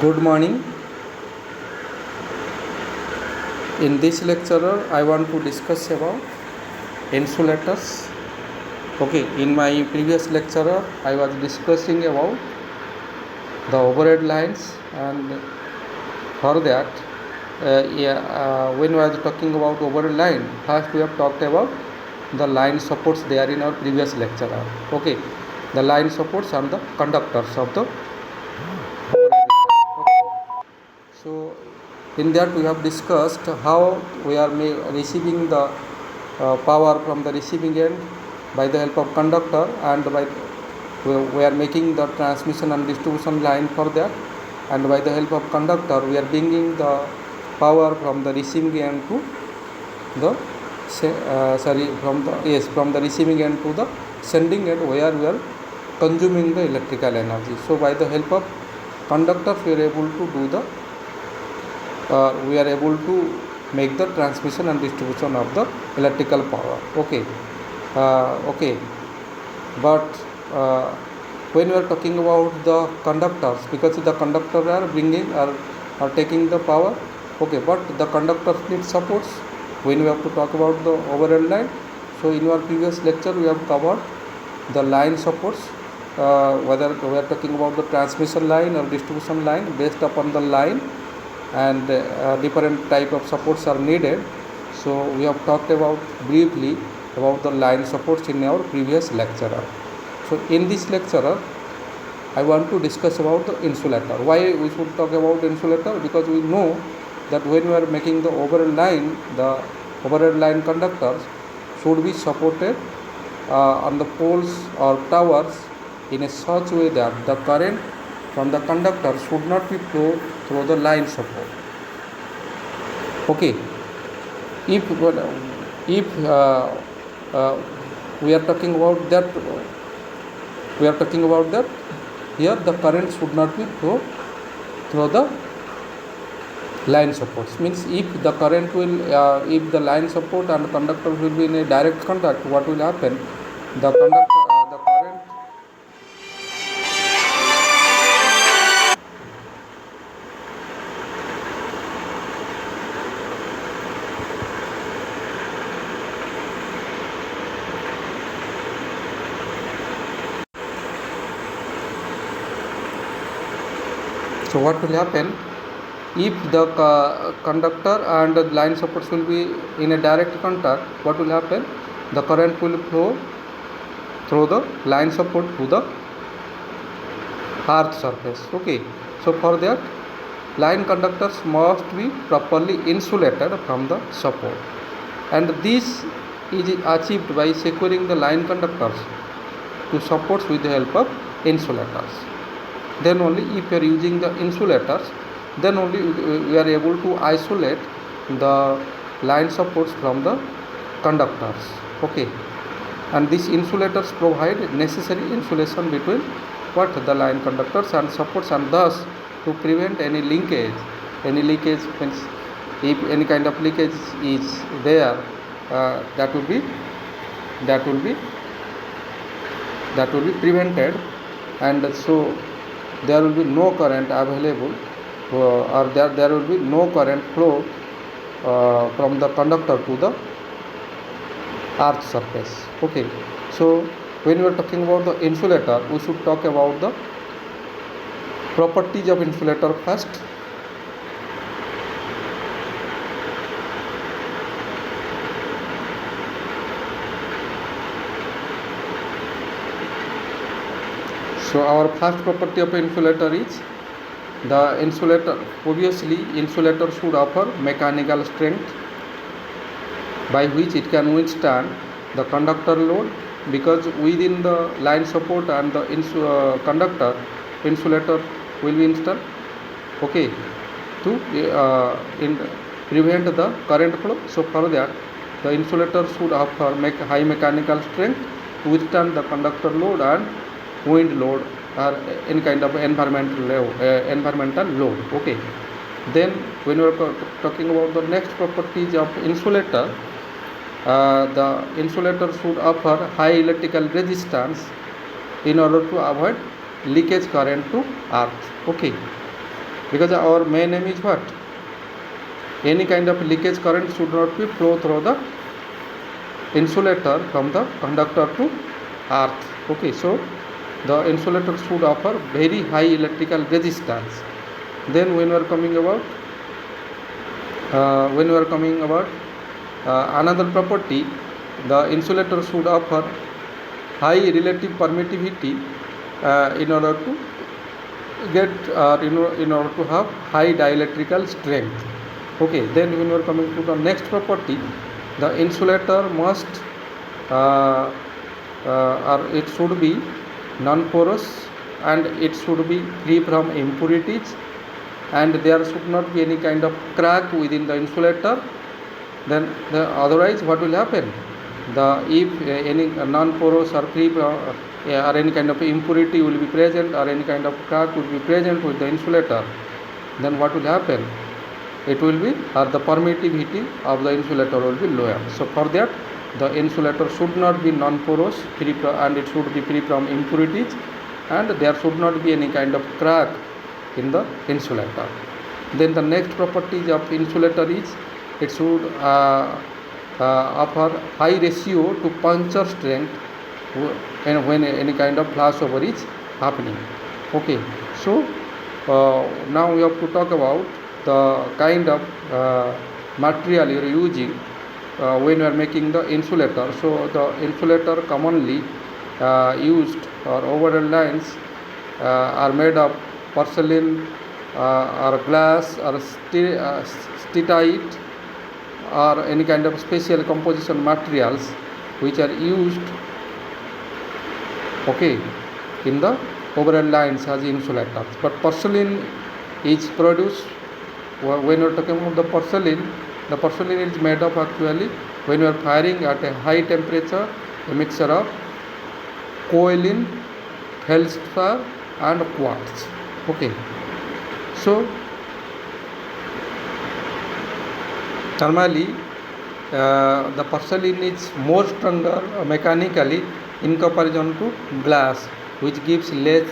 Good morning. In this lecture, I want to discuss about insulators. Okay, in my previous lecture, I was discussing about the overhead lines, and for that, when we are talking about overhead line, first we have talked about the line supports there in our previous lecture. Okay, the line supports and the conductors of the So, in that we have discussed how we are receiving the power from the receiving end by the help of conductor, and we are making the transmission and distribution line for that, and by the help of conductor we are bringing the power from the receiving end to the from the receiving end to the sending end, where we are consuming the electrical energy. So by the help of conductor we are able to do the make the transmission and distribution of the electrical power. Okay, but when we are talking about the conductors, because the conductor are bringing are taking the power. Okay, but the conductors need supports when we have to talk about the overhead line. So in our previous lecture we have covered the line supports, whether we are talking about the transmission line or distribution line. Based upon the line and different type of supports are needed. So we have talked about briefly about the line supports in our previous lecture. So in this lecture I want to discuss about the insulator. Why we should talk about insulator? Because we know that when we are making the overhead line conductors should be supported on the poles or towers in a such way that the current from the conductor should not be flow through the line support. Okay, if we are talking about that, here the current should not be flow through the line supports. Means if the current will if the line support and conductor will be in a direct contact, what will happen? The current. So what will happen if the conductor and the line supports will be in a direct contact? What will happen? The current will flow through the line support to the earth surface. Okay, so for that line conductors must be properly insulated from the support, and this is achieved by securing the line conductors to supports with the help of insulators. Then only if you are using the insulators, then only we are able to isolate the line supports from the conductors. Okay, and these insulators provide necessary insulation between the line conductors and supports, and thus to prevent any leakage means if any kind of leakage is there, that will be prevented, and so there will be no current available, or there will be no current flow from the conductor to the earth surface. Okay, so when we are talking about the insulator, we should talk about the properties of insulator first. So our first property of insulator is the insulator. Obviously, insulator should offer mechanical strength by which it can withstand the conductor load, because within the line support and the conductor, insulator will be installed. Okay, to prevent the current flow. So for that, the insulator should offer high mechanical strength to withstand the conductor load and wind load or any kind of environmental load. Okay, then when we are talking about the next properties of insulator, the insulator should offer high electrical resistance in order to avoid leakage current to earth. Okay, because our main aim is what? Any kind of leakage current should not be flow through the insulator from the conductor to earth. Okay, so the insulator should offer very high electrical resistance. Then when we are coming about another property, the insulator should offer high relative permittivity in order to get in order to have high dielectrical strength. Okay, then when we are coming to the next property, the insulator must or it should be non-porous, and it should be free from impurities, and there should not be any kind of crack within the insulator. Then otherwise what will happen? If any non-porous or free from or any kind of impurity will be present, or any kind of crack will be present with the insulator, then what will happen? It will be, or the permittivity of the insulator will be lower. So for that, the insulator should not be non-porous, and it should be free from impurities, and there should not be any kind of crack in the insulator. Then the next properties of insulator is it should offer high ratio to puncture strength when any kind of flashover is happening. Okay, so now we have to talk about the kind of material you are using when you are making the insulator. So the insulator commonly used or overhead lines are made of porcelain or glass or steatite or any kind of special composition materials which are used, okay, in the overhead lines as insulators. But porcelain is produced, when you are talking about the porcelain is made of actually, when you are firing at a high temperature, a mixture of kaolin, feldspar and quartz. Okay, so normally the porcelain is more stronger mechanically in comparison to glass, which gives less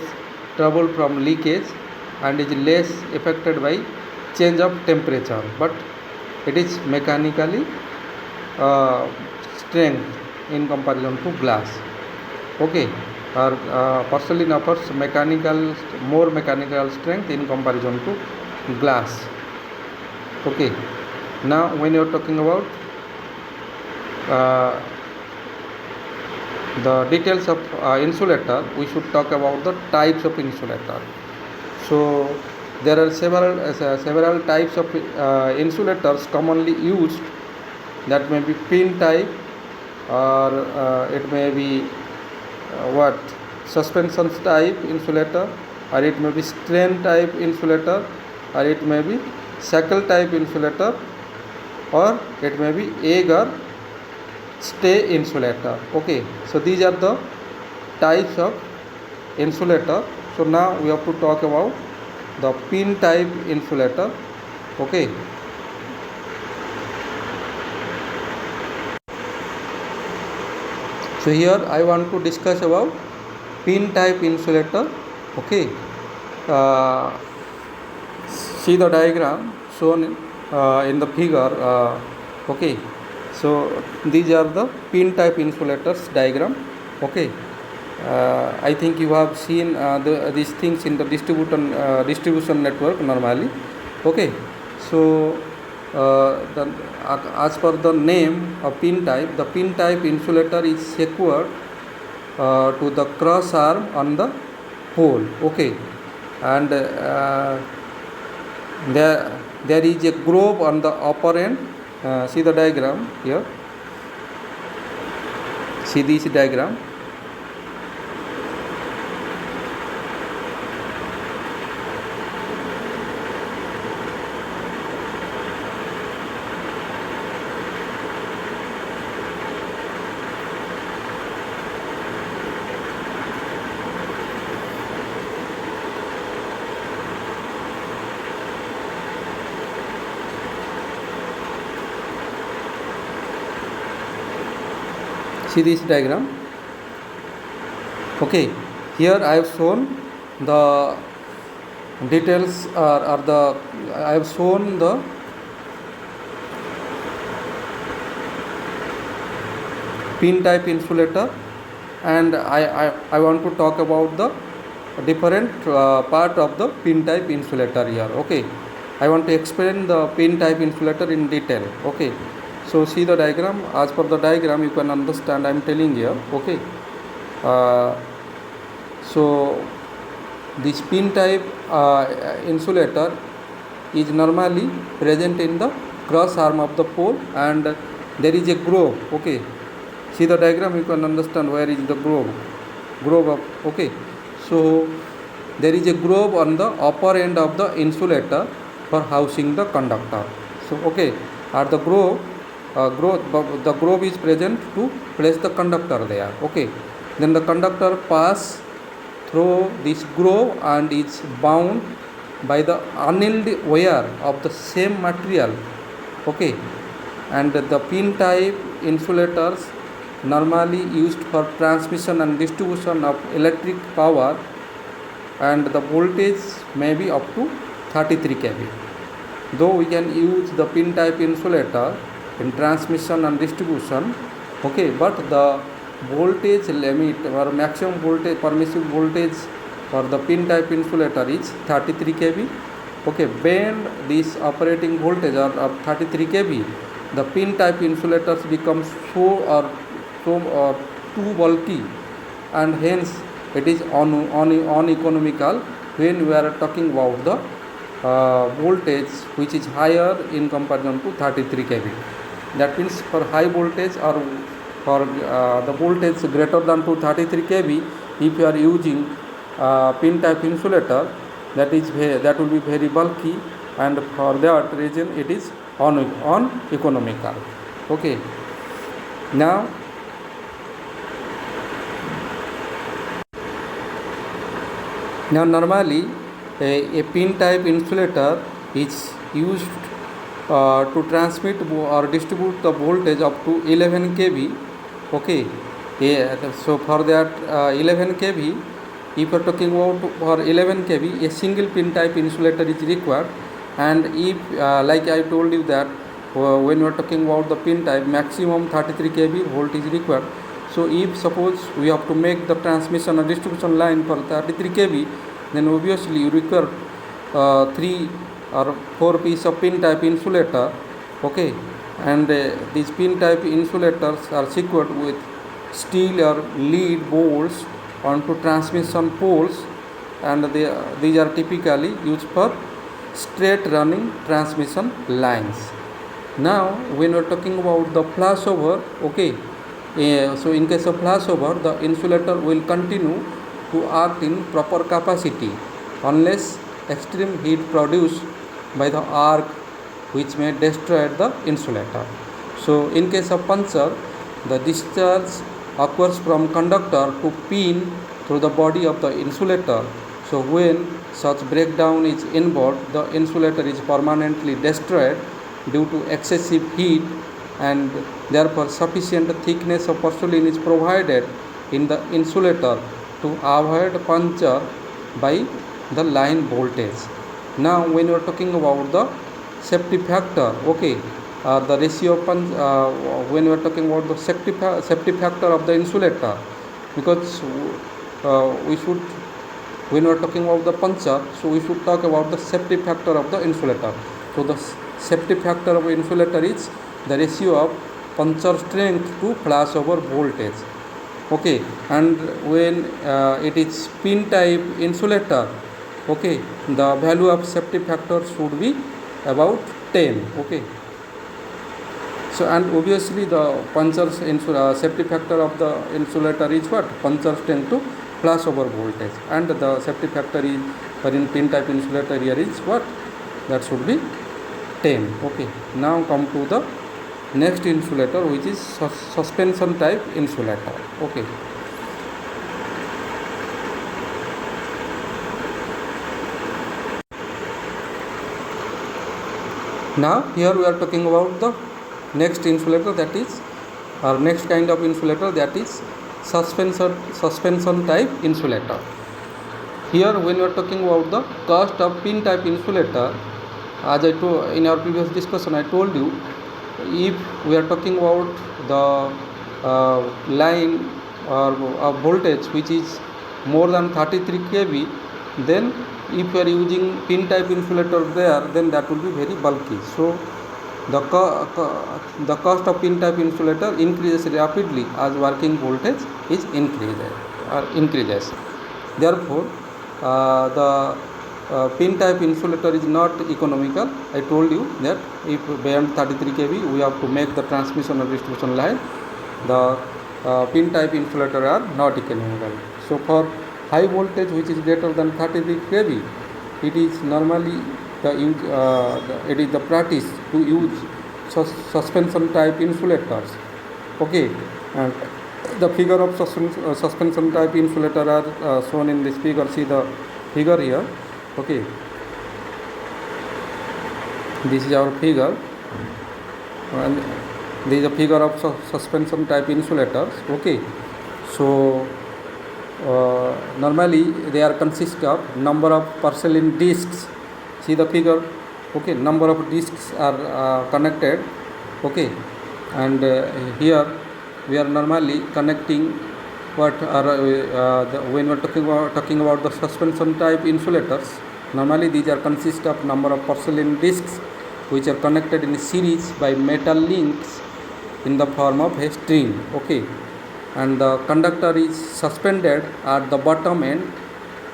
trouble from leakage and is less affected by change of temperature, but it is mechanically strength in comparison to glass. Okay, or porcelain offers more mechanical strength in comparison to glass. Okay, now when you are talking about the details of insulator, we should talk about the types of insulator. So there are several types of insulators commonly used. That may be pin type, or it may be suspension type insulator, or it may be strain type insulator, or it may be shackle type insulator, or it may be egg or stay insulator. Okay, so these are the types of insulator. So now we have to talk about the pin type insulator. Okay, so here I want to discuss about pin type insulator. Okay, see the diagram shown in the figure. Okay, so these are the pin type insulators diagram. Okay, I think you have seen these things in the distribution network normally. Okay, so as per the name of pin type, the pin type insulator is secured to the cross arm on the pole. Okay, and there is a groove on the upper end. See the diagram here. See this diagram. See this diagram. Okay, here I have shown the details are the I have shown the pin type insulator, and I want to talk about the different part of the pin type insulator here. Okay, I want to explain the pin type insulator in detail. Okay, so see the diagram. As per the diagram you can understand I am telling here. Okay, so this pin type insulator is normally present in the cross arm of the pole, and there is a groove. Okay, see the diagram you can understand where is the groove of. Okay, so there is a groove on the upper end of the insulator for housing the conductor. So okay, at the the groove is present to place the conductor there. Okay, then the conductor pass through this groove and is bound by the annealed wire of the same material. Okay, and the pin type insulators normally used for transmission and distribution of electric power, and the voltage may be up to 33 kV. Though we can use the pin type insulator in transmission and distribution, okay, but the voltage limit or maximum voltage permissive voltage for the pin type insulator is 33 kV. Okay, beyond this operating voltage of 33 kV, the pin type insulators become too bulky, and hence it is uneconomical when we are talking about the voltage which is higher in comparison to 33 kV. That means for high voltage or for the voltage greater than to 33 kV, if you are using pin type insulator, that will be very bulky, and for that reason it is uneconomical. Okay, now normally a pin type insulator is used to transmit or distribute the voltage up to 11 kV. Okay, so for that 11 kV, if you are talking about for 11 kV, a single pin type insulator is required. And if like I told you that when you are talking about the pin type, maximum 33 kV volt is required. So if suppose we have to make the transmission or distribution line for 33 kV, then obviously you require 3 or 4 pieces of pin type insulator. Okay, and these pin type insulators are secured with steel or lead bolts onto transmission poles, and these are typically used for straight running transmission lines. Now when we are talking about the flashover, okay, so in case of flashover, the insulator will continue to act in proper capacity unless extreme heat produced by the arc which may destroy the insulator. So in case of puncture, the discharge occurs from conductor to pin through the body of the insulator. So when such breakdown is involved, the insulator is permanently destroyed due to excessive heat, and therefore sufficient thickness of porcelain is provided in the insulator to avoid puncture by the line voltage. Now when you are talking about the safety factor, okay, the ratio of when we are talking about the safety factor of the insulator, because we should, when we are talking about the puncture, so we should talk about the safety factor of the insulator. So the safety factor of insulator is the ratio of puncture strength to flashover voltage. Okay, and when it is pin type insulator, okay, the value of safety factor should be about 10. Okay, so and obviously the puncture safety factor of the insulator is what? Puncture strength to flashover voltage, and the safety factor is for in pin type insulator here is what? That should be 10. Okay, now come to the next insulator, which is suspension type insulator. Okay, now here we are talking about the next insulator, that is our next kind of insulator, that is suspension type insulator. Here when we are talking about the cost of pin type insulator, as I told in our previous discussion, I told you, if we are talking about the line or voltage which is more than 33 kV, then if we are using pin type insulator there, then that will be very bulky. So the cost of pin type insulator increases rapidly as working voltage is increases. Therefore, the pin type insulator is not economical. I told you that if beyond 33 kV we have to make the transmission or distribution line, the pin type insulator are not economical. So for high voltage which is greater than 33 kV, it is normally it is the practice to use suspension type insulators. Okay, and the figure of suspension type insulator are shown in this figure. See the figure here. Okay, this is our figure, and this is a figure of suspension type insulators. Okay, so normally they are consist of number of porcelain discs. See the figure. Okay, number of discs are connected. Okay, and here we are normally connecting what are when we are talking about the suspension type insulators. Normally these are consist of number of porcelain discs which are connected in series by metal links in the form of a string. Okay, and the conductor is suspended at the bottom end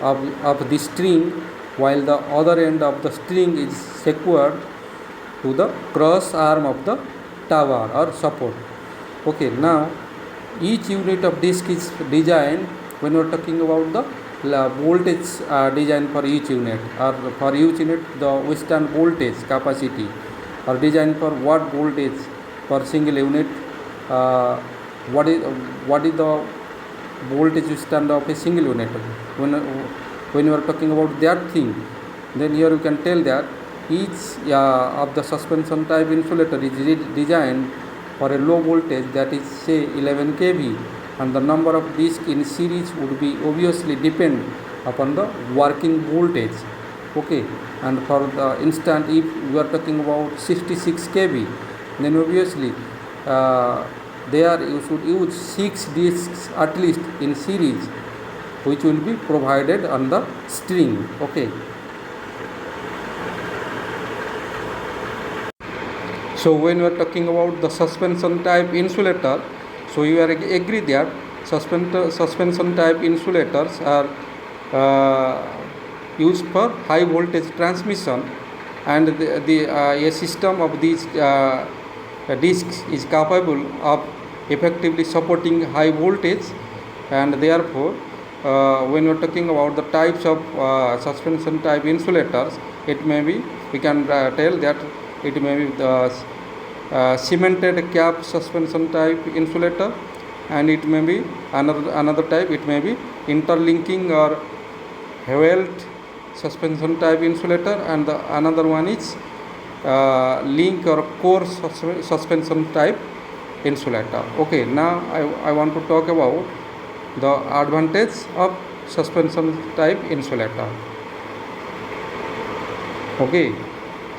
of the string, while the other end of the string is secured to the cross arm of the tower or support. Okay, now each unit of disc is designed when we are talking about the voltage design for each unit, or for each unit the withstand voltage capacity, or design for what voltage per single unit, what is the voltage withstand of a single unit. When you are talking about that thing, then here you can tell that each of the suspension type insulator is designed for a low voltage, that is say 11 kV, and the number of discs in series would be obviously depend upon the working voltage. Okay, and for the instant, if we are talking about 66 kV, then obviously there you should use 6 discs at least in series, which will be provided on the string. Okay, so when we are talking about the suspension type insulator, so you are agree that suspension type insulators are used for high voltage transmission, and a system of these discs is capable of effectively supporting high voltage, and therefore when we are talking about the types of suspension type insulators, it may be, we can tell that it may be the cemented cap suspension type insulator, and it may be another type, it may be interlinking or Hewlett suspension type insulator, and another one is link or core suspension type insulator. Okay, now I want to talk about the advantage of suspension type insulator. Okay,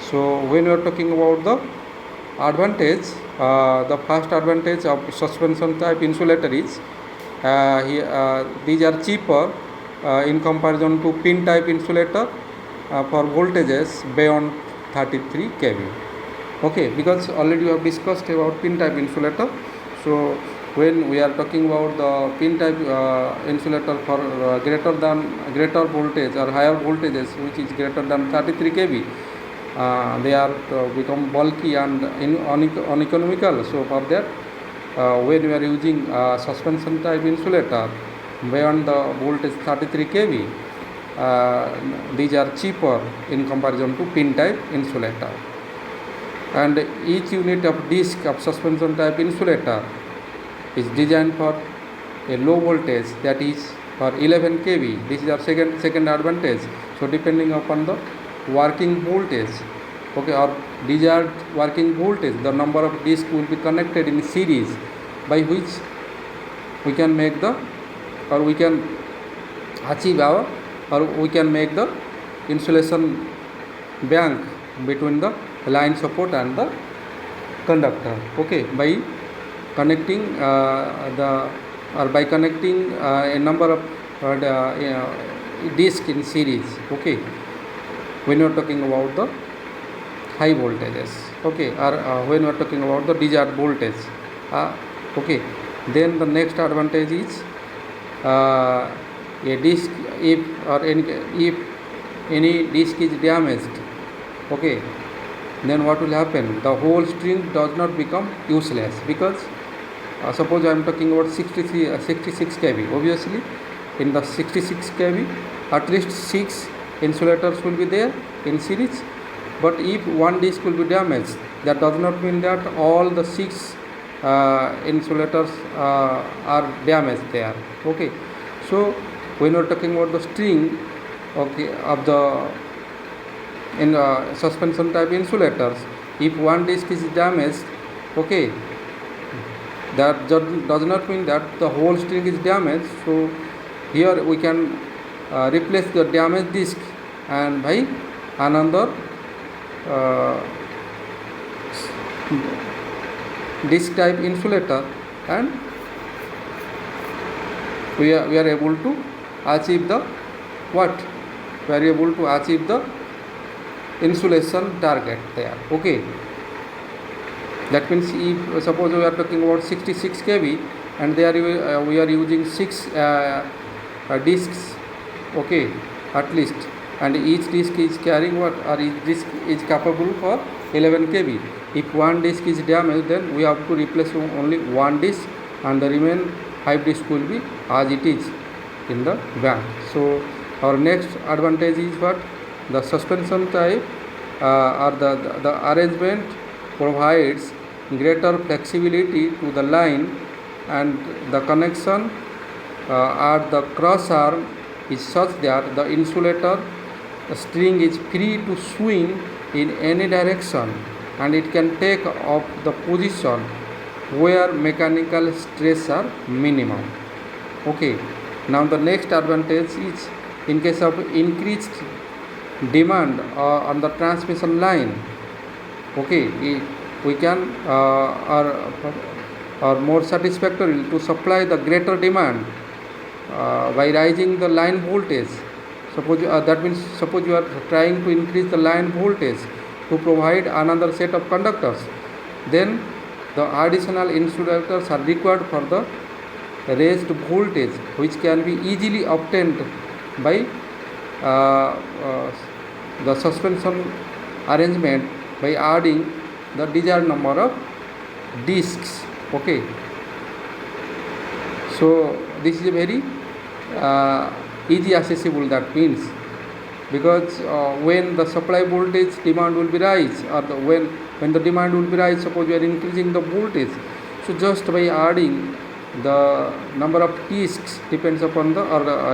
so when we are talking about the advantage, the first advantage of suspension type insulator is these are cheaper in comparison to pin type insulator for voltages beyond 33 kV. Okay, because already we have discussed about pin type insulator. So when we are talking about the pin type insulator for greater voltage or higher voltages which is greater than 33 kV, they are become bulky and uneconomical. So for that, when we are using suspension type insulator beyond the voltage 33 kV, these are cheaper in comparison to pin type insulator. And each unit of disc of suspension type insulator is designed for a low voltage, that is for 11 kV. This is our second advantage. So depending upon the working voltage, okay, or desired working voltage, the number of discs will be connected in series, by which we can make the, or we can achieve our or we can make the insulation bank between the line support and the conductor, okay, by connecting by connecting a number of disc in series, okay, when you are talking about the high voltages, okay, or when you are talking about the desired voltage, okay. Then the next advantage is a disc, if any disc is damaged, okay, then what will happen? The whole string does not become useless, because suppose I am talking about 66 kV. Obviously, in the 66 kV, at least 6 insulators will be there in series. But if one disc will be damaged, that does not mean that all the 6 insulators are damaged there. Okay. So when we are talking about the string, okay, of the in suspension type insulators, if one disc is damaged, okay, that does not mean that the whole string is damaged. So here we can replace the damaged disc and by another disc type insulator, and we are able to achieve the what? We are able to achieve the insulation target there, okay. That means if suppose we are talking about 66 kV and there we are using 6 discs, okay, at least, and each disc is carrying what, or each disc is capable for 11 kV. If one disc is damaged, then we have to replace only one disc and the remaining 5 discs will be as it is in the bank. So our next advantage is what? The suspension type or the arrangement provides greater flexibility to the line, and the connection at the cross arm is such that the insulator string is free to swing in any direction, and it can take up the position where mechanical stress are minimum, okay. Now the next advantage is in case of increased demand on the transmission line, okay, we can or more satisfactory to supply the greater demand by raising the line voltage. Suppose that means suppose you are trying to increase the line voltage to provide another set of conductors, then the additional insulators are required for the raised voltage, which can be easily obtained by the suspension arrangement by adding the desired number of discs, okay. So this is a very easy accessible, that means, because when the supply voltage demand will be rise, or when the demand will be rise, suppose we are increasing the voltage, so just by adding the number of discs depends upon the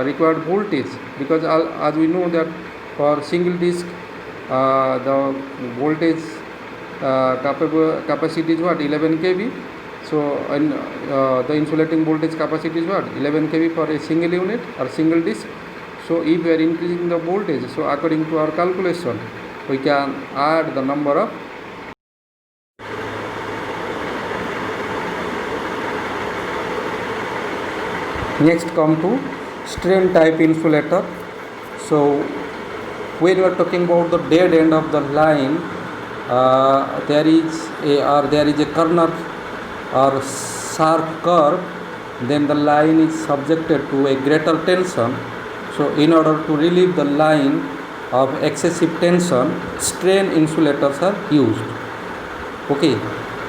required voltage, because as we know that for single disc the voltage capacity is what, 11 kV. So and the insulating voltage capacity is what, 11 kV for a single unit or single disc. So if we are increasing the voltage, so according to our calculation, we can add the number of next come to strain type insulator. So when we are talking about the dead end of the line, there is a corner or sharp curve, then the line is subjected to a greater tension. So in order to relieve the line of excessive tension, strain insulators are used, okay.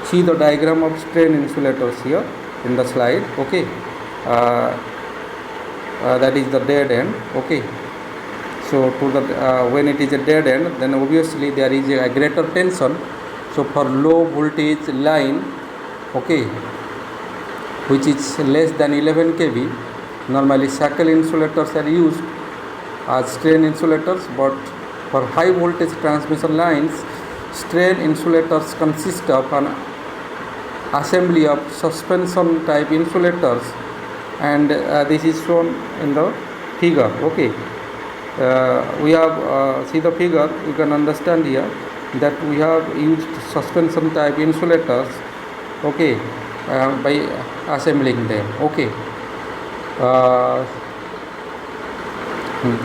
See the diagram of strain insulators here in the slide, okay. That is the dead end, okay. So to the when it is a dead end, then obviously there is a greater tension. So for low voltage line, okay, which is less than 11 kV, normally shackle insulators are used as strain insulators, but for high voltage transmission lines, strain insulators consist of an assembly of suspension type insulators, and this is shown in the figure, okay. we have see the figure, you can understand here that we have used suspension type insulators, okay, by assembling them, okay. uh,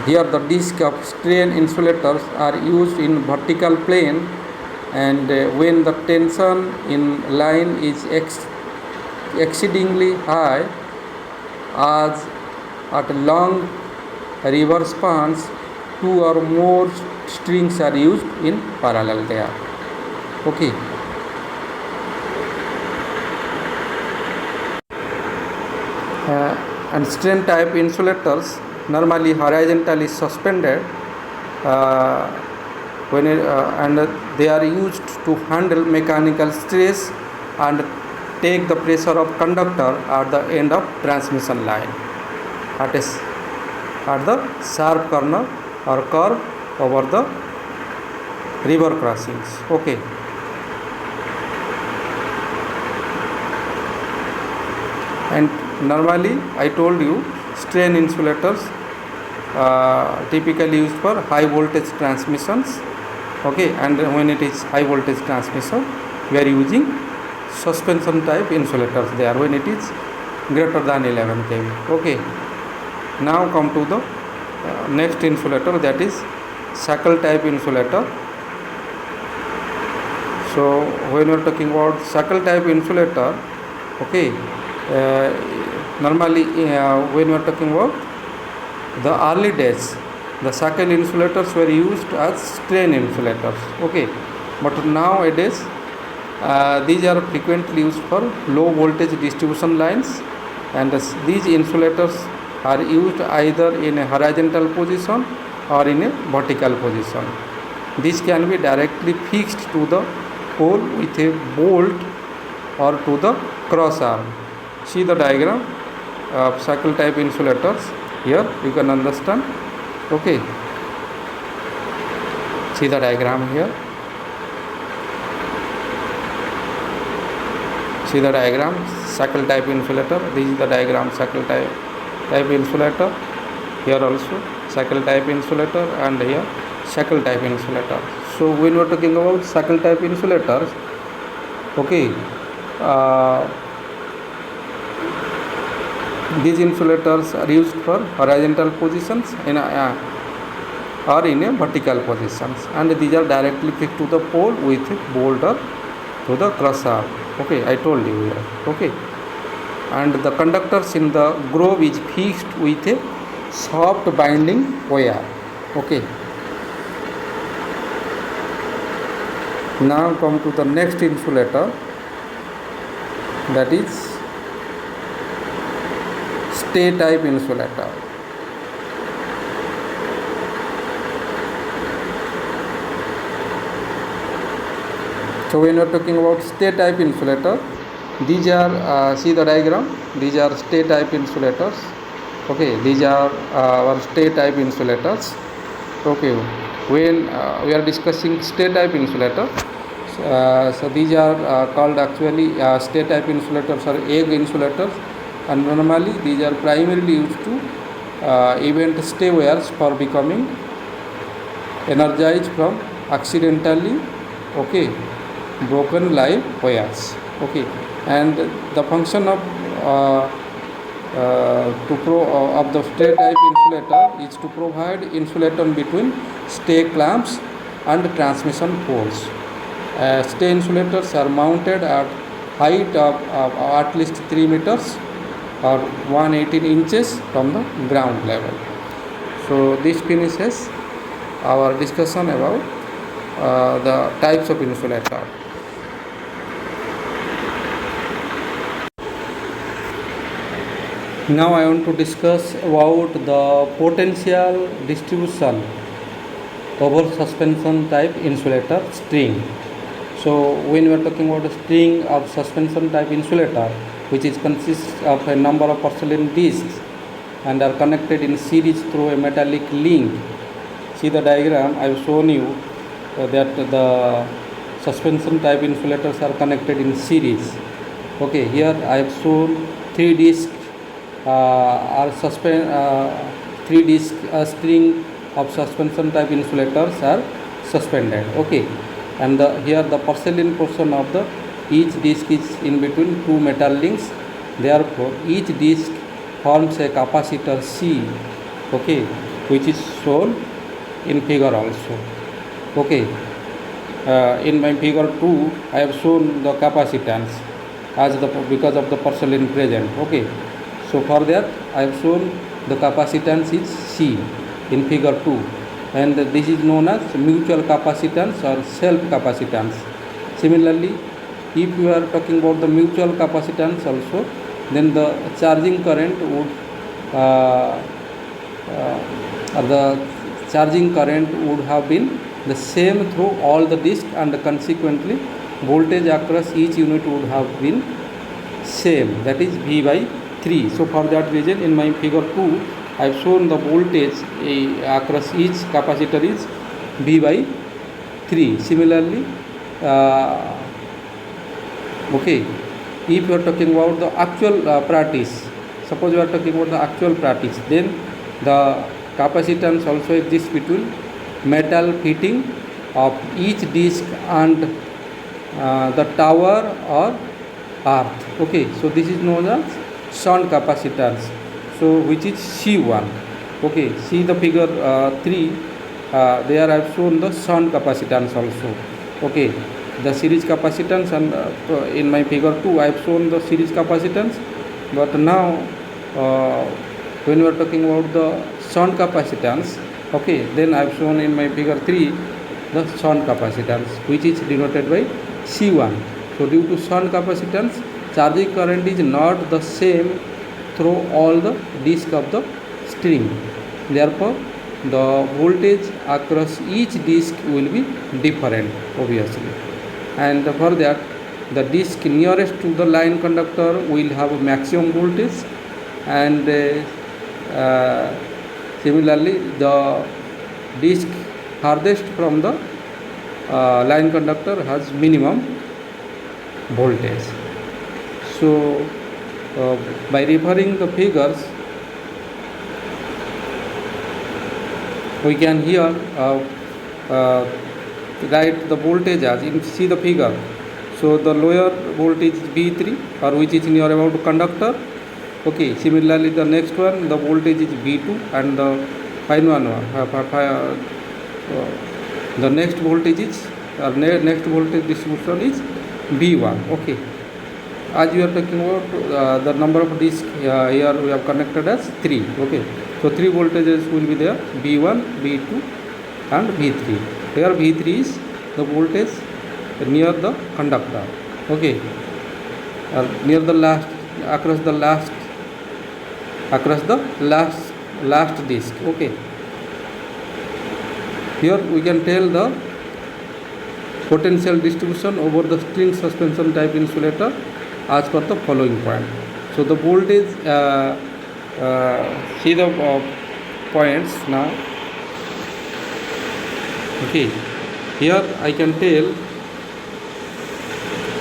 Here the disc of strain insulators are used in vertical plane, and when the tension in line is exceedingly high, as at long river spans, two or more strings are used in parallel there, okay. And strain type insulators normally horizontally suspended, uh, and they are used to handle mechanical stress and take the pressure of conductor at the end of transmission line at the sharp corner or curve over the river crossings, okay. And normally I told you strain insulators typically used for high voltage transmissions, okay. And when it is high voltage transmission, we are using suspension type insulators there when it is greater than 11 kV, okay. Now come to the next insulator, that is shackle type insulator. So when we are talking about shackle type insulator, okay, normally when we are talking about the early days, the shackle insulators were used as strain insulators, okay. But nowadays these are frequently used for low voltage distribution lines, and these insulators are used either in a horizontal position or in a vertical position. This can be directly fixed to the pole with a bolt or to the cross arm. See the diagram of shackle type insulators here, you can understand, okay. See the diagram here, see the diagram shackle type insulator. This is the diagram shackle type insulator. Here also shackle type insulator, and here shackle type insulator. So when we are talking about shackle type insulators, okay, these insulators are used for horizontal positions in or in a vertical positions, and these are directly fixed to the pole with a bolt or to the cross arm, okay. I told you here, okay. And the conductors in the groove is fixed with a soft binding wire, okay. Now come to the next insulator, that is stay type insulator. So when we are talking about stay type insulator, these are see the diagram, these are stay type insulators, okay. These are our stay type insulators, okay. When we are discussing stay type insulator, so these are called actually stay type insulators or egg insulators, and normally these are primarily used to event stay wires for becoming energized from accidentally, okay, broken live wires, okay. And the function of the stay type insulator is to provide insulation between stay clamps and transmission poles. Stay insulators are mounted at height of at least 3 meters or 118 inches from the ground level. So this finishes our discussion about the types of insulator. Now I want to discuss about the potential distribution over suspension type insulator string. So when we are talking about a string of suspension type insulator, which is consists of a number of porcelain discs and are connected in series through a metallic link. See the diagram, I have shown you that the suspension type insulators are connected in series, okay. Here I have shown 3 discs are 3 disc string of suspension type insulators are suspended. Okay, and here the porcelain portion of the each disc is in between two metal links. Therefore, each disc forms a capacitor C. Okay, which is shown in figure also. Okay, in my figure 2 I have shown the capacitance as the because of the porcelain present. Okay, so for that I have shown the capacitance is C in figure 2, and this is known as mutual capacitance or self capacitance. Similarly, if you are talking about the mutual capacitance also, then the charging current would have been the same through all the discs, and consequently voltage across each unit would have been same, that is V by 3. So for that reason in my figure 2 I have shown the voltage across each capacitor is V by 3. Similarly, okay, if you are talking about the actual practice, suppose you are talking about the actual practice, then the capacitance also exists between metal fitting of each disc and the tower or earth. Okay, so this is known as shunt capacitance, so which is C1. Okay, see the figure 3, there I have shown the shunt capacitance also. Okay, the series capacitance, and in my figure 2 I have shown the series capacitance, but now when we are talking about the shunt capacitance, okay, then I have shown in my figure 3 the shunt capacitance, which is denoted by C1. So due to shunt capacitance, charging current is not the same through all the disc of the string. Therefore, the voltage across each disc will be different, obviously. And for that, the disc nearest to the line conductor will have maximum voltage, and similarly the disc farthest from the line conductor has minimum voltage. So by referring the figures, we can here write the voltage as in, see the figure. So the lower voltage is V3, or which is near about conductor. Okay, similarly the next one, the voltage is V2, and the final one the next voltage is next voltage distribution is V1. Okay, as we are talking about the number of discs, here we have connected as 3. Okay, so 3 voltages will be there, V1, V2 and V3. Here V3 is the voltage near the conductor. Okay, near the last, across the last disc. Okay, here we can tell the potential distribution over the string suspension type insulator as per the following point. So the voltage, see the points now. Okay, here I can tell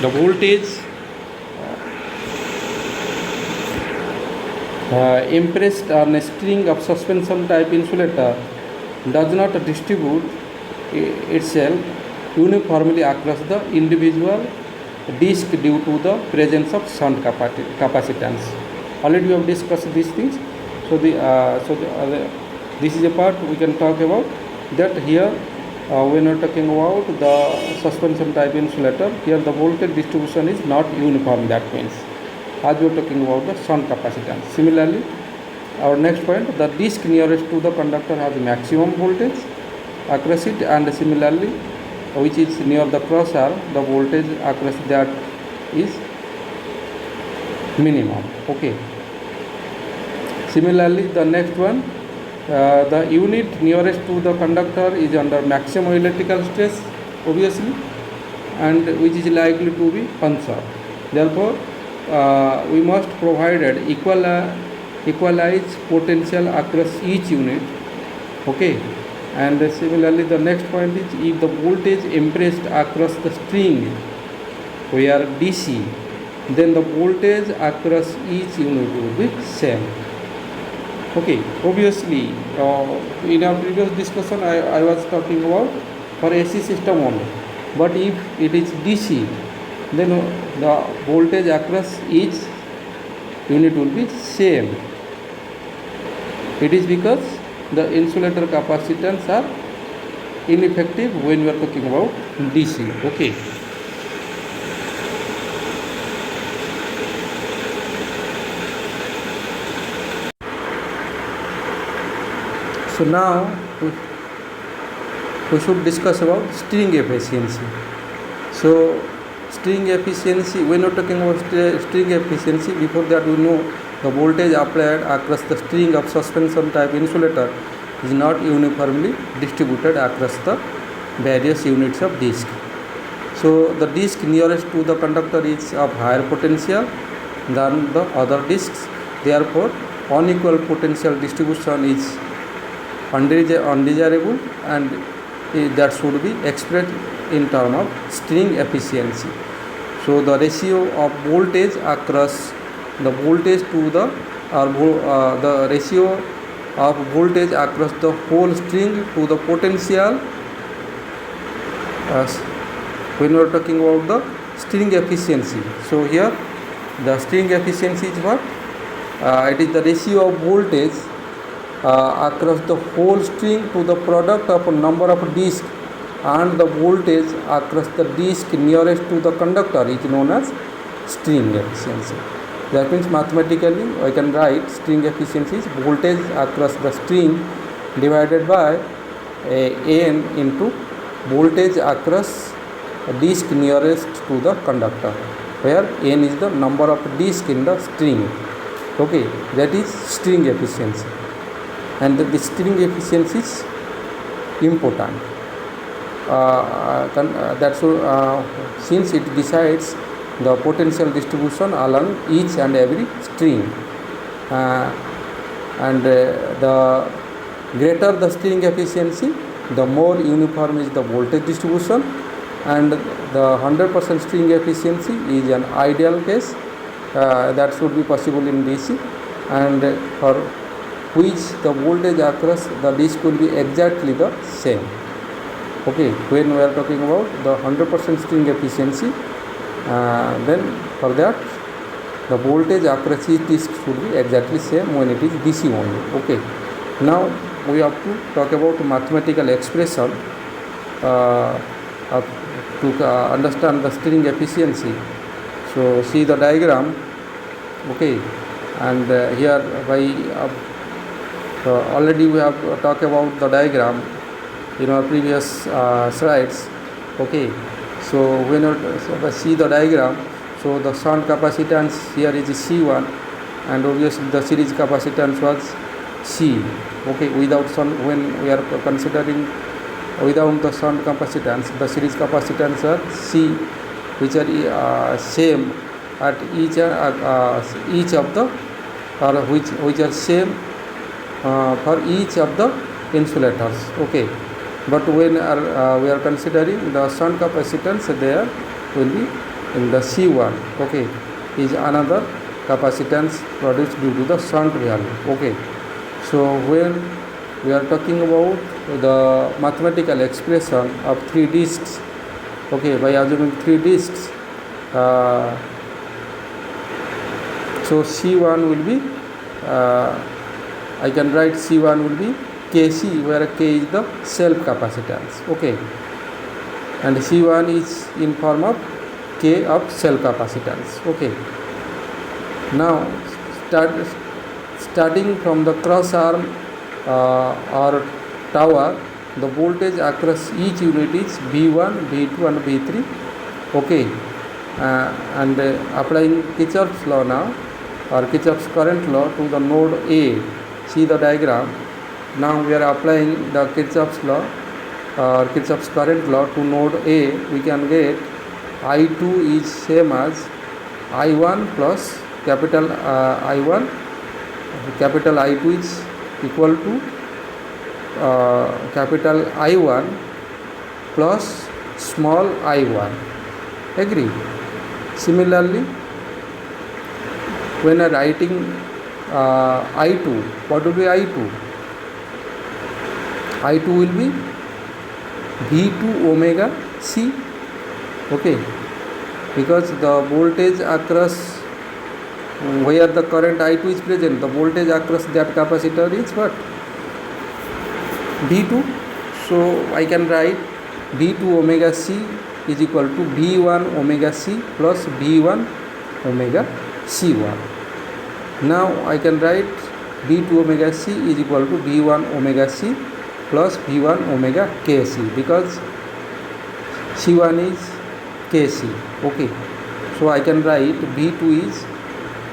the voltage impressed on a string of suspension type insulator does not distribute itself uniformly across the individual disc due to the presence of shunt capacitance. Already we have discussed these things. So this is a part we can talk about, that here when we are talking about the suspension type insulator, here the voltage distribution is not uniform. That means as we are talking about the shunt capacitance. Similarly, our next point, the disc nearest to the conductor has maximum voltage across it, and similarly which is near the crossbar, the voltage across that is minimum. Okay, similarly the next one, the unit nearest to the conductor is under maximum electrical stress, obviously, and which is likely to be punctured. Therefore, we must provide equalized potential across each unit. Okay, and similarly the next point is, if the voltage impressed across the string where DC, then the voltage across each unit will be same. Okay, obviously, in our previous discussion, I was talking about for AC system only. But if it is DC, then the voltage across each unit will be same. It is because the insulator capacitance are ineffective when we are talking about DC. Okay. So now we should discuss about string efficiency. So string efficiency, when we're talking about string efficiency, before that we know the voltage applied across the string of suspension type insulator is not uniformly distributed across the various units of disc. So the disc nearest to the conductor is of higher potential than the other discs. Therefore, unequal potential distribution is undesirable, and that should be expressed in terms of string efficiency. So the ratio of voltage across the voltage to the ratio of voltage across the whole string to the potential, when we are talking about the string efficiency. So here the string efficiency is what? It is the ratio of voltage across the whole string to the product of a number of discs and the voltage across the disc nearest to the conductor is known as string efficiency. That means mathematically I can write string efficiency is voltage across the string divided by n into voltage across a disc nearest to the conductor, where n is the number of discs in the string. Okay, that is string efficiency. And the string efficiency is important. Since it decides the potential distribution along each and every string, and the greater the string efficiency, the more uniform is the voltage distribution, and the 100% string efficiency is an ideal case that should be possible in DC, and for which the voltage across the disc will be exactly the same. Okay, when we are talking about the 100% string efficiency, then for that the voltage across each disc should be exactly same when it is DC only. Okay, now we have to talk about mathematical expression to understand the string efficiency. So see the diagram. Okay, and here by already we have talked about the diagram in our previous slides. Okay, so when you see the diagram, so the shunt capacitance here is C1, and obviously the series capacitance was C. Okay, without shunt, when we are considering without the shunt capacitance, the series capacitance are C, which are same at each of the, or which are same for each of the insulators. Okay, but when we are considering the shunt capacitance, there will be in the C1. Okay, is another capacitance produced due to the shunt value. Okay, so when we are talking about the mathematical expression of 3 discs, okay, by assuming 3 discs, so C1 will be I can write C1 will be Kc, where K is the self capacitance. Okay, and C1 is in form of K of self capacitance. Okay, now starting from the cross arm or tower, the voltage across each unit is V1, V2 and V3. Okay, and applying Kirchhoff's law now, or Kirchhoff's current law to the node A. See the diagram. Now we are applying the Kirchhoff's law or Kirchhoff's current law to node A. We can get I2 is same as I1 plus capital I1. Capital I2 is equal to capital I1 plus small I1. Agree? Similarly, when writing I2. What will be I2? I2 will be V2 omega C. Okay, because the voltage across where the current I2 is present, the voltage across that capacitor is what? V2. So I can write V2 omega C is equal to V1 omega C plus V1 omega C1. Now I can write V2 omega C is equal to V1 omega C plus V1 omega Kc, because C1 is Kc. Okay, so I can write V2 is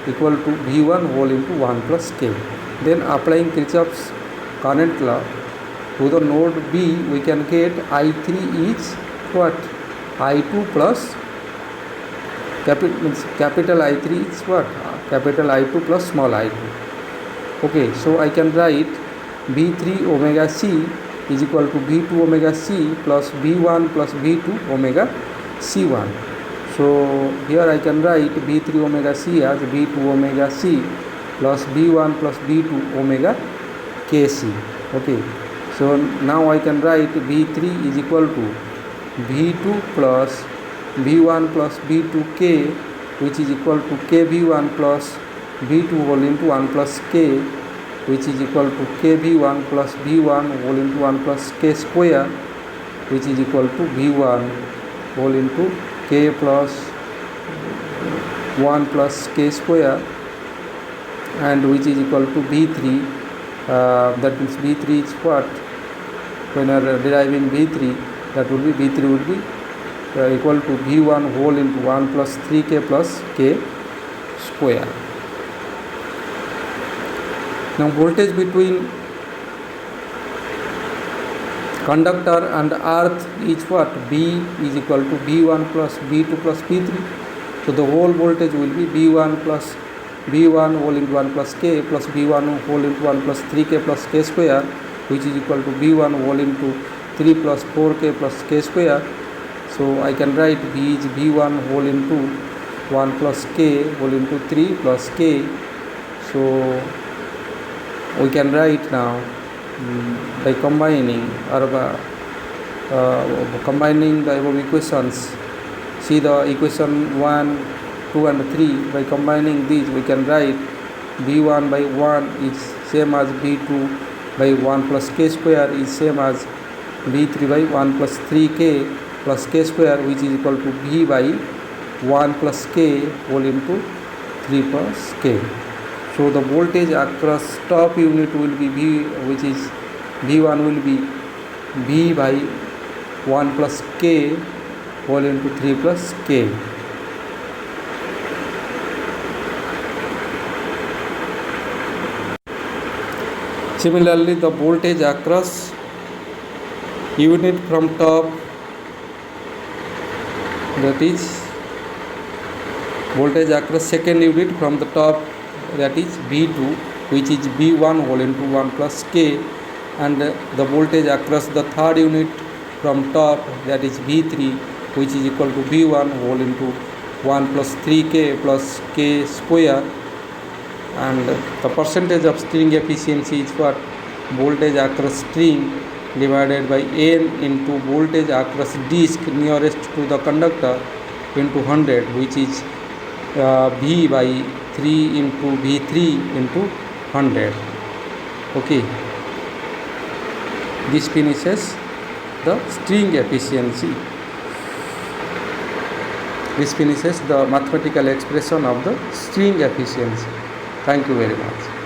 equal to V1 whole into 1 plus K. Then applying Kirchhoff's current law to the node B, we can get I3 is what? I2 plus capital I3 is what? Capital I2 plus small I2. Okay, so I can write V3 omega C is equal to V2 omega C plus V1 plus V2 omega C1. So here I can write V3 omega C as V2 omega C plus V1 plus V2 omega Kc. Okay, so now I can write V3 is equal to V2 plus V1 plus V2K, which is equal to KV1 plus V2 whole into 1 plus K, which is equal to KV1 plus V1 whole into 1 plus K square, which is equal to V1 whole into K plus 1 plus K square, and which is equal to V3. That means V3 is what? When you are deriving V3, that will be V3 would be equal to V1 whole into 1 plus 3K plus K square. Now voltage between conductor and earth is what? B is equal to B1 plus B2 plus B3. So the whole voltage will be B1 plus B1 whole into 1 plus K plus B1 whole into 1 plus 3K plus K square, which is equal to B1 whole into 3 plus 4K plus K square. So I can write B is B1 whole into 1 plus K whole into 3 plus K. So we can write now by combining combining the above equations. See the equation 1, 2 and 3. By combining these, we can write B1 by 1 is same as B2 by 1 plus K square is same as B3 by 1 plus 3K plus K square, which is equal to B by 1 plus K whole into 3 plus K. So the voltage across top unit will be V, which is V1 will be V by 1 plus K whole into 3 plus K. Similarly, the voltage across unit from top, that is voltage across second unit from the top, that is V2, which is V1 whole into 1 plus K, and the voltage across the third unit from top, that is V3, which is equal to V1 whole into 1 plus 3K plus K square, and the percentage of string efficiency is what? Voltage across string divided by N into voltage across disc nearest to the conductor into 100, which is V by 3 into V3 into 100. Okay, this finishes the string efficiency. This finishes the mathematical expression of the string efficiency. Thank you very much.